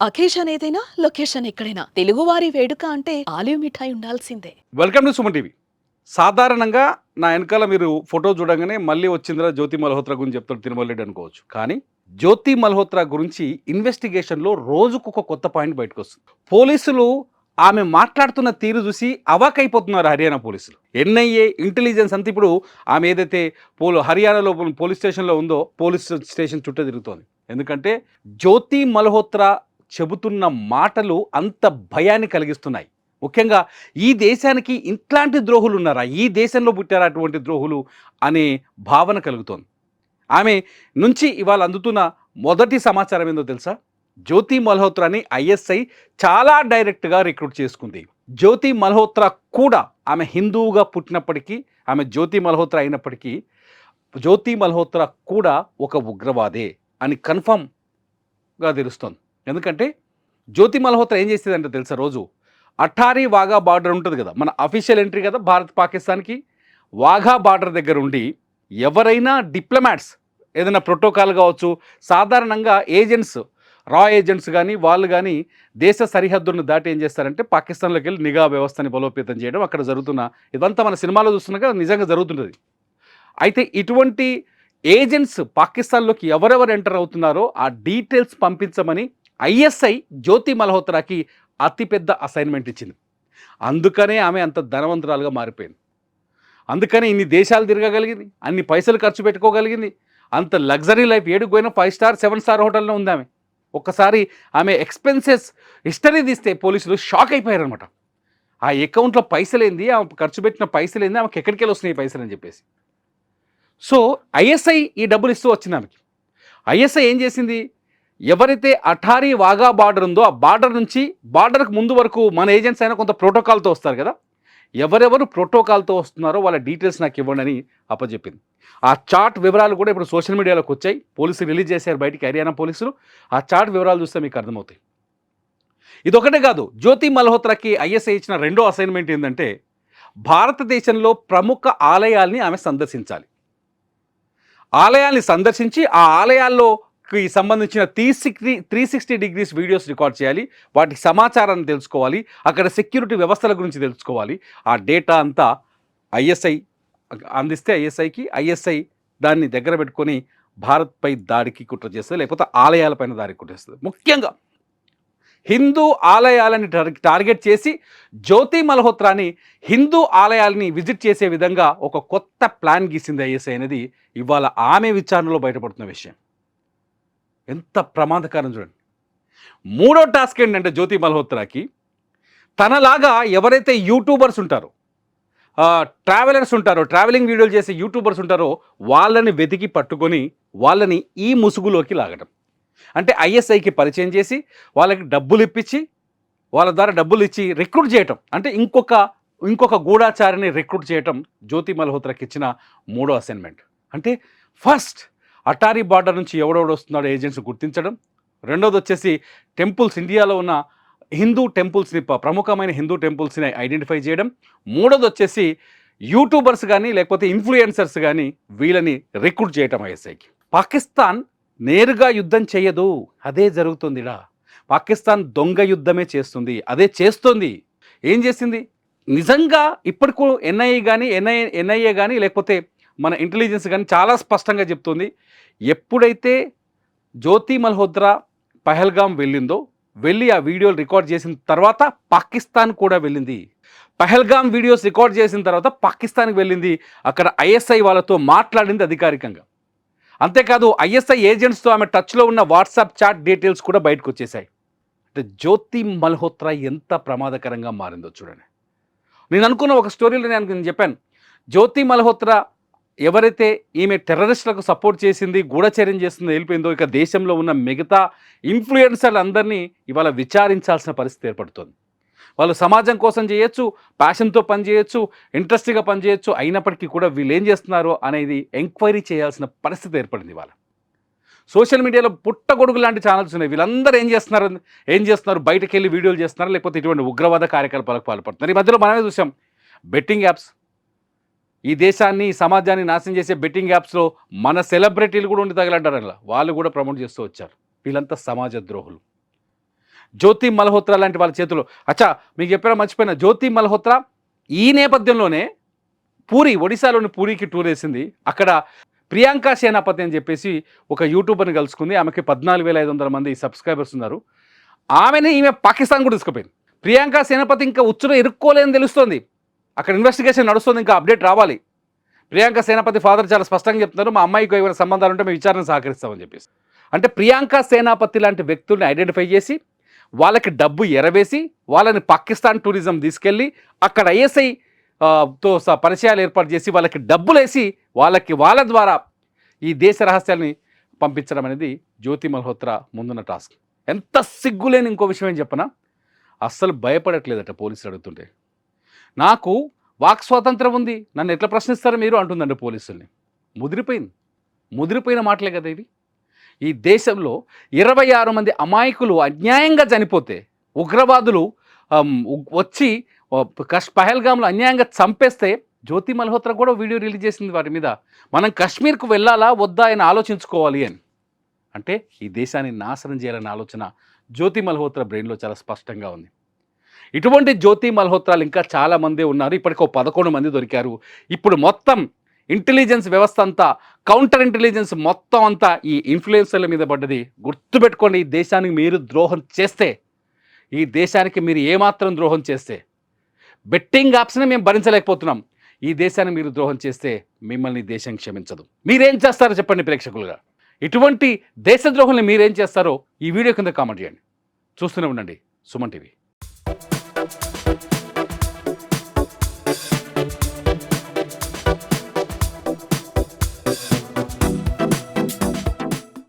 Occasion ఏదైనా location ఎక్కడైనా తెలుగువారి వేడుక అంటే ఆలివ్ మిఠాయి ఉండాల్సిందే. Welcome to Suman TV. సాధారణంగా నా వెనకాల మీరు ఫోటో చూడంగానే మళ్ళీ వచ్చిందిరా జ్యోతి మల్హోత్రా గురించి చెప్తాడు తిరుమల రెడ్డి అనుకోవచ్చు. కానీ జ్యోతి మల్హోత్రా గురించి ఇన్వెస్టిగేషన్‌లో రోజుకొక కొత్త పాయింట్ బయటకొస్తుంది. పోలీసులు ఆమె మాట్లాడుతున్న తీరు చూసి అవాక్కైపోతున్నారు హర్యానా పోలీసులు. ఎన్ఐఏ, ఇంటెలిజెన్స్ అంతా ఇప్పుడు ఆమె ఏదైతే హర్యానాలో పోలీస్ స్టేషన్‌లో ఉందో పోలీస్ స్టేషన్ చుట్టూ తిరుగుతోంది. ఎందుకంటే జ్యోతి మల్హోత్రా చెబుతున్న మాటలు అంత భయాన్ని కలిగిస్తున్నాయి. ముఖ్యంగా ఈ దేశానికి ఇట్లాంటి ద్రోహులు ఉన్నారా, ఈ దేశంలో పుట్టారా అటువంటి ద్రోహులు అనే భావన కలుగుతోంది. ఆమె నుంచి ఇవాళ అందుతున్న మొదటి సమాచారం ఏందో తెలుసా? జ్యోతి మల్హోత్రాని ఐఎస్ఐ చాలా డైరెక్ట్గా రిక్రూట్ చేసుకుంది. జ్యోతి మల్హోత్రా కూడా ఆమె హిందువుగా పుట్టినప్పటికీ, ఆమె జ్యోతి మల్హోత్రా అయినప్పటికీ, జ్యోతి మల్హోత్రా కూడా ఒక ఉగ్రవాదే అని కన్ఫర్మ్గా తెలుస్తోంది. ఎందుకంటే జ్యోతి మల్హోత్రా ఏం చేసేదంటే తెలుసా? రోజు అఠారీ వాఘా బార్డర్ ఉంటుంది కదా, మన అఫీషియల్ ఎంట్రీ కదా భారత్ పాకిస్తాన్కి. వాఘా బార్డర్ దగ్గర ఉండి ఎవరైనా డిప్లొమాట్స్ ఏదైనా ప్రోటోకాల్ కావచ్చు, సాధారణంగా ఏజెంట్స్, రా ఏజెంట్స్ కానీ వాళ్ళు కానీ దేశ సరిహద్దులను దాటి ఏం చేస్తారంటే పాకిస్తాన్లోకి వెళ్ళి నిఘా వ్యవస్థని బలోపేతం చేయడం అక్కడ జరుగుతున్న ఇదంతా మన సినిమాలో చూస్తున్నాక నిజంగా జరుగుతుంటుంది. అయితే ఇటువంటి ఏజెంట్స్ పాకిస్తాన్లోకి ఎవరెవరు ఎంటర్ అవుతున్నారో ఆ డీటెయిల్స్ పంపించమని ఐఎస్ఐ జ్యోతి మల్హోత్రాకి అతిపెద్ద అసైన్మెంట్ ఇచ్చింది. అందుకనే ఆమె అంత ధనవంతురాలుగా మారిపోయింది. అందుకనే ఇన్ని దేశాలు తిరగగలిగింది, అన్ని పైసలు ఖర్చు పెట్టుకోగలిగింది. అంత లగ్జరీ లైఫ్ ఏడుకు పోయినా 5 స్టార్ 7 స్టార్ హోటల్లో ఉంది ఆమె. ఒక్కసారి ఆమె ఎక్స్పెన్సెస్ హిస్టరీ తీస్తే పోలీసులు షాక్ అయిపోయారనమాట. ఆ అకౌంట్లో పైసలేంది, ఆమె ఖర్చు పెట్టిన పైసలేంది, ఆమెకి ఎక్కడికి వెళ్ళి వస్తున్నాయి పైసలు అని చెప్పేసి. సో ఐఎస్ఐ ఈ డబ్బులు ఇస్తూ వచ్చింది ఆమెకి. ఐఎస్ఐ ఏం చేసింది? ఎవరైతే అఠారీ వాఘా బార్డర్ ఉందో ఆ బార్డర్ నుంచి బార్డర్కి ముందు వరకు మన ఏజెంట్స్ అయినా కొంత ప్రోటోకాల్తో వస్తారు కదా, ఎవరెవరు ప్రోటోకాల్తో వస్తున్నారో వాళ్ళ డీటెయిల్స్ నాకు ఇవ్వండి అని అప్పచెప్పింది. ఆ చార్ట్ వివరాలు కూడా ఇప్పుడు సోషల్ మీడియాలోకి వచ్చాయి. పోలీసులు రిలీజ్ చేశారు బయటికి, హర్యానా పోలీసులు. ఆ చార్ట్ వివరాలు చూస్తే మీకు అర్థమవుతాయి. ఇదొకటే కాదు, జ్యోతి మల్హోత్రాకి ఐఎస్ఐ ఇచ్చిన రెండో అసైన్మెంట్ ఏంటంటే భారతదేశంలో ప్రముఖ ఆలయాల్ని ఆమె సందర్శించాలి. ఆలయాల్ని సందర్శించి ఆ ఆలయాల్లోకి సంబంధించిన 360 డిగ్రీస్ వీడియోస్ రికార్డ్ చేయాలి. వాటి సమాచారాన్ని తెలుసుకోవాలి, అక్కడ సెక్యూరిటీ వ్యవస్థల గురించి తెలుసుకోవాలి. ఆ డేటా అంతా ఐఎస్ఐ అందిస్తే ఐఎస్ఐ దాన్ని దగ్గర పెట్టుకొని భారత్పై దాడికి కుట్ర చేస్తుంది, లేకపోతే ఆలయాలపైన దాడికి కుట్ర చేస్తుంది. ముఖ్యంగా హిందూ ఆలయాలని టార్గెట్ చేసి జ్యోతి మల్హోత్రాని హిందూ ఆలయాలని విజిట్ చేసే విధంగా ఒక కొత్త ప్లాన్ గీసింది ఐఎస్ఐ అనేది ఇవాళ ఆమె విచారణలో బయటపడుతున్న విషయం. ఎంత ప్రమాదకరం చూడండి. మూడో టాస్క్ ఏంటంటే జ్యోతి మల్హోత్రాకి తనలాగా ఎవరైతే యూట్యూబర్స్ ఉంటారో, ట్రావెలర్స్ ఉంటారో, ట్రావెలింగ్ వీడియోలు చేసే యూట్యూబర్స్ ఉంటారో వాళ్ళని వెతికి పట్టుకొని వాళ్ళని ఈ ముసుగులోకి లాగడం. అంటే ఐఎస్ఐకి పరిచయం చేసి వాళ్ళకి డబ్బులు ఇప్పించి వాళ్ళ ద్వారా డబ్బులు ఇచ్చి రిక్రూట్ చేయటం. అంటే ఇంకొక గూఢాచారిని రిక్రూట్ చేయటం జ్యోతి మల్హోత్రాకి ఇచ్చిన మూడో అసైన్మెంట్. అంటే ఫస్ట్ అటారీ బార్డర్ నుంచి ఎవడెవడు వస్తున్నాడో ఏజెంట్స్ గుర్తించడం. రెండోది వచ్చేసి టెంపుల్స్, ఇండియాలో ఉన్న హిందూ టెంపుల్స్ని, ప్రముఖమైన హిందూ టెంపుల్స్ని ఐడెంటిఫై చేయడం. మూడోది వచ్చేసి యూట్యూబర్స్ కానీ లేకపోతే ఇన్ఫ్లుయెన్సర్స్ కానీ వీళ్ళని రిక్రూట్ చేయటం ఐఎస్ఐకి. పాకిస్తాన్ నేరుగా యుద్ధం చేయదు, అదే జరుగుతుందిరా. పాకిస్తాన్ దొంగ యుద్ధమే చేస్తుంది, అదే చేస్తుంది. ఏం చేసింది? నిజంగా ఇప్పటికూ ఎన్ఐఏ కానీ లేకపోతే మన ఇంటెలిజెన్స్ కానీ చాలా స్పష్టంగా చెప్తుంది. ఎప్పుడైతే జ్యోతి మల్హోత్రా పహల్గాం వెళ్ళి ఆ వీడియోలు రికార్డ్ చేసిన తర్వాత పాకిస్తాన్ కూడా వెళ్ళింది. పహల్గాం వీడియోస్ రికార్డ్ చేసిన తర్వాత పాకిస్తాన్కి వెళ్ళింది. అక్కడ ఐఎస్ఐ వాళ్ళతో మాట్లాడింది అధికారికంగా. అంతేకాదు ఐఎస్ఐ ఏజెంట్స్తో ఆమె టచ్లో ఉన్న వాట్సాప్ చాట్ డీటెయిల్స్ కూడా బయటకు వచ్చేసాయి. అంటే జ్యోతి మల్హోత్రా ఎంత ప్రమాదకరంగా మారిందో చూడండి. నేను అనుకున్న ఒక స్టోరీలో నేను చెప్పాను, జ్యోతి మల్హోత్రా ఎవరైతే ఈమె టెర్రరిస్టులకు సపోర్ట్ చేసింది, గూఢచర్యం చేసిందో వెళ్ళిపోయిందో, ఇక దేశంలో ఉన్న మిగతా ఇన్ఫ్లుయెన్సర్లు అందరినీ ఇవాళ విచారించాల్సిన పరిస్థితి ఏర్పడుతుంది. వాళ్ళు సమాజం కోసం చేయొచ్చు, ప్యాషన్తో పనిచేయచ్చు, ఇంట్రెస్ట్గా పనిచేయచ్చు, అయినప్పటికీ కూడా వీళ్ళు ఏం చేస్తున్నారో అనేది ఎంక్వైరీ చేయాల్సిన పరిస్థితి ఏర్పడింది. వాళ్ళ సోషల్ మీడియాలో పుట్టగొడుగు లాంటి ఛానల్స్ ఉన్నాయి. వీళ్ళందరూ ఏం చేస్తున్నారు బయటకు వెళ్ళి వీడియోలు చేస్తున్నారు, లేకపోతే ఇటువంటి ఉగ్రవాద కార్యకలాపాలకు పాల్పడుతున్నారు. ఈ మధ్యలో మనమే చూసాం బెట్టింగ్ యాప్స్. ఈ దేశాన్ని, సమాజాన్ని నాశనం చేసే బెట్టింగ్ యాప్స్లో మన సెలబ్రిటీలు కూడా ఉండి తగలంటారు. అలా వాళ్ళు కూడా ప్రమోట్ చేస్తూ వచ్చారు. వీళ్ళంతా సమాజ ద్రోహులు. జ్యోతి మల్హోత్రా లాంటి వాళ్ళ చేతిలో. అచ్చా, మీకు చెప్పారా మర్చిపోయిన, జ్యోతి మల్హోత్రా ఈ నేపథ్యంలోనే పూరి, ఒడిశాలోని పూరికి టూర్ వేసింది. అక్కడ ప్రియాంక సేనాపతి అని చెప్పేసి ఒక యూట్యూబర్ని కలుసుకుంది. ఆమెకి 14,500 మంది సబ్స్క్రైబర్స్ ఉన్నారు. ఈమె పాకిస్తాన్ కూడా తీసుకుపోయింది. ప్రియాంక సేనాపతి ఇంకా ఉచ్చులో ఇరుక్కోలేదని తెలుస్తోంది. అక్కడ ఇన్వెస్టిగేషన్ నడుస్తుంది, ఇంకా అప్డేట్ రావాలి. ప్రియాంక సేనాపతి ఫాదర్ చాలా స్పష్టంగా చెప్తున్నారు, మా అమ్మాయికి ఏమైనా సంబంధాలు ఉంటే మేము విచారణ సహకరిస్తామని చెప్పేసి. అంటే ప్రియాంక సేనాపతి లాంటి వ్యక్తుల్ని ఐడెంటిఫై చేసి వాళ్ళకి డబ్బు ఎరవేసి వాళ్ళని పాకిస్తాన్ టూరిజం తీసుకెళ్ళి అక్కడ ఐఎస్ఐ తో పరిచయాలు ఏర్పాటు చేసి వాళ్ళకి డబ్బులేసి వాళ్ళ ద్వారా ఈ దేశ రహస్యాల్ని పంపించడం అనేది జ్యోతి మల్హోత్రా ముందున్న టాస్క్. ఎంత సిగ్గులేని ఇంకో విషయం ఏం చెప్పనా, అస్సలు భయపడట్లేదట పోలీసులు అడుగుతుంటే. నాకు వాక్ స్వాతంత్రం ఉంది, నన్ను ఎట్లా ప్రశ్నిస్తారు మీరు అంటుందండి పోలీసుల్ని. ముదిరిపోయిన మాటలే కదా ఇవి. ఈ దేశంలో 26 మంది అమాయకులు అన్యాయంగా చనిపోతే, ఉగ్రవాదులు వచ్చి పహల్గామ్లో అన్యాయంగా చంపేస్తే జ్యోతి మల్హోత్రా కూడా వీడియో రిలీజ్ చేసింది వాటి మీద. మనం కాశ్మీర్కు వెళ్ళాలా వద్దా అని ఆలోచించుకోవాలి అని. అంటే ఈ దేశాన్ని నాశనం చేయాలనే ఆలోచన జ్యోతి మల్హోత్రా బ్రెయిన్లో చాలా స్పష్టంగా ఉంది. ఇటువంటి జ్యోతి మల్హోత్రాలు ఇంకా చాలామంది ఉన్నారు. ఇప్పటికో 11 మంది దొరికారు. ఇప్పుడు మొత్తం ఇంటెలిజెన్స్ వ్యవస్థ అంతా, కౌంటర్ ఇంటెలిజెన్స్ మొత్తం అంతా ఈ ఇన్ఫ్లుయెన్సర్ల మీద పడ్డది. గుర్తుపెట్టుకోండి, ఈ దేశానికి మీరు ద్రోహం చేస్తే, ఈ దేశానికి మీరు ఏమాత్రం ద్రోహం చేస్తే, బెట్టింగ్ యాప్స్ని మేము భరించలేకపోతున్నాం, ఈ దేశాన్ని మీరు ద్రోహం చేస్తే మిమ్మల్ని దేశం క్షమించదు. మీరేం చేస్తారో చెప్పండి ప్రేక్షకులుగా. ఇటువంటి దేశద్రోహుల్ని మీరేం చేస్తారో ఈ వీడియో కింద కామెంట్ చేయండి. చూస్తూనే ఉండండి సుమన్ టీవీ.